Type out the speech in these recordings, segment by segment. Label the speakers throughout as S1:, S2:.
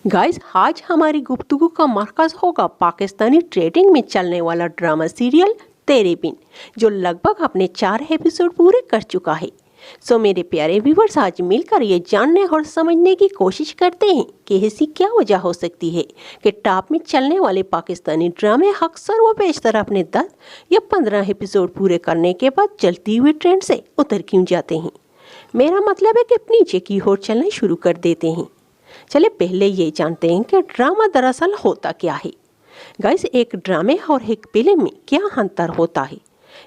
S1: Guys, आज हमारी गुफ्तगू का मरकज होगा पाकिस्तानी ट्रेडिंग में चलने वाला ड्रामा सीरियल तेरे बिन, जो लगभग अपने 4 एपिसोड पूरे कर चुका है। सो मेरे प्यारे व्यूवर्स, आज मिलकर ये जानने और समझने की कोशिश करते हैं कि ऐसी क्या वजह हो सकती है कि टॉप में चलने वाले पाकिस्तानी ड्रामे अक्सर व बेशतर अपने 10 या 15 एपिसोड पूरे करने के बाद चलती हुई ट्रेंड से उतर क्यों जाते हैं। मेरा मतलब है कि नीचे की ओर चलना शुरू कर देते हैं। चले पहले ये जानते हैं कि ड्रामा दरअसल होता क्या है। गाइस, एक ड्रामे और एक फिल्म में क्या अंतर होता है।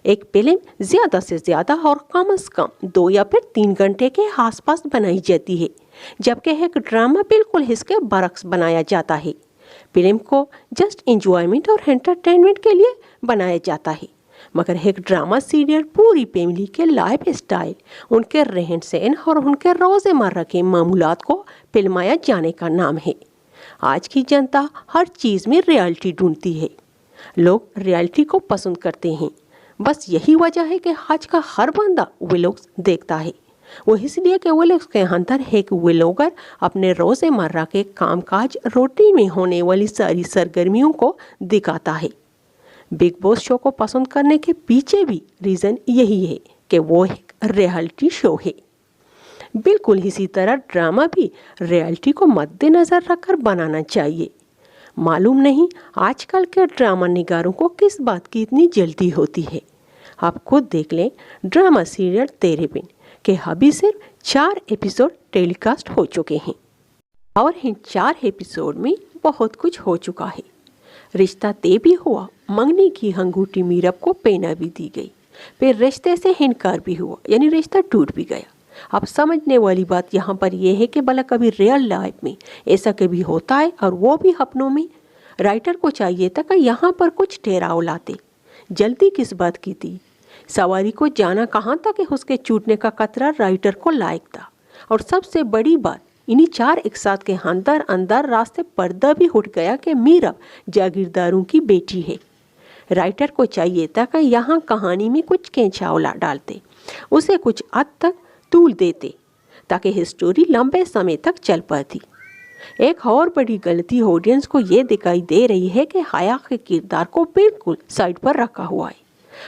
S1: एक फिल्म ज़्यादा से ज़्यादा और कम से कम 2 या फिर 3 घंटे के आसपास बनाई जाती है, जबकि एक ड्रामा बिल्कुल इसके बरक्स बनाया जाता है। फिल्म को जस्ट इंजॉयमेंट और एंटरटेनमेंट के लिए बनाया जाता है, मगर एक ड्रामा सीरियल पूरी फैमिली के लाइफ स्टाइल, उनके रहन सहन और उनके रोज़मर्रा के मामूलात को फिल्माया जाने का नाम है। आज की जनता हर चीज़ में रियलिटी ढूंढती है। लोग रियलिटी को पसंद करते हैं। बस यही वजह है कि आज का हर बंदा व्लॉग्स देखता है। वो इसलिए कि व्लॉग्स के अंदर एक व्लॉगर अपने रोज़मर्रा के कामकाज रूटीन में होने वाली सारी सरगर्मियों को दिखाता है। बिग बॉस शो को पसंद करने के पीछे भी रीज़न यही है कि वो एक रियलिटी शो है। बिल्कुल इसी तरह ड्रामा भी रियलिटी को मद्देनज़र रखकर बनाना चाहिए। मालूम नहीं आजकल के ड्रामा निगारों को किस बात की इतनी जल्दी होती है। आप खुद देख लें, ड्रामा सीरियल तेरे बिन के अभी सिर्फ 4 एपिसोड टेलीकास्ट हो चुके हैं और इन 4 एपिसोड में बहुत कुछ हो चुका है। रिश्ता तय भी हुआ, मंगनी की अंगूठी मीरब को पहना भी दी गई, फिर रिश्ते से इनकार भी हुआ, यानी रिश्ता टूट भी गया। अब समझने वाली बात यहाँ पर यह है कि भला कभी रियल लाइफ में ऐसा कभी होता है, और वो भी अपनों में। राइटर को चाहिए था कि यहाँ पर कुछ ठहराव लाते। जल्दी किस बात की थी? सवारी को जाना कहाँ था कि उसके छूटने का खतरा राइटर को लायक था। और सबसे बड़ी बात, इन्हीं 4 एक साथ के अंदर रास्ते पर्दा भी उठ गया कि मीरब जागीरदारों की बेटी है। राइटर को चाहिए था कि यहाँ कहानी में कुछ खिंचाव डालते, उसे कुछ हद तक तूल देते, ताकि स्टोरी लंबे समय तक चल पाती। एक और बड़ी गलती ऑडियंस को ये दिखाई दे रही है कि हया के किरदार को बिल्कुल साइड पर रखा हुआ है।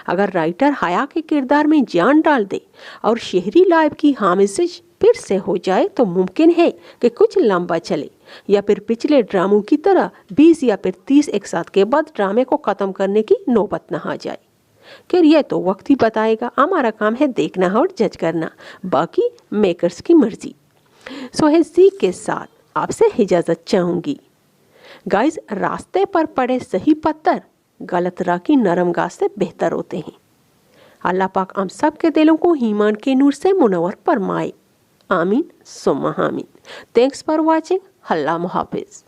S1: अगर राइटर हया के किरदार में जान डाल दे और शहरी लाइफ की हामिश फिर से हो जाए, तो मुमकिन है कि कुछ लंबा चले, या फिर पिछले ड्रामों की तरह 20 या फिर 30 एक साथ के बाद ड्रामे को ख़त्म करने की नौबत न आ जाए। खैर, यह तो वक्त ही बताएगा। हमारा काम है देखना और जज करना, बाकी मेकर्स की मर्जी। सो इसी के साथ आपसे इजाज़त चाहूँगी। गाइस, रास्ते पर पड़े सही पत्थर गलत राह की नरम घास से बेहतर होते हैं। अल्लाह पाक हम सब के दिलों को ईमान के नूर से मुनव्वर फरमाए। आमीन सुम्मा आमीन। Thanks for watching. अल्लाह हाफिज़।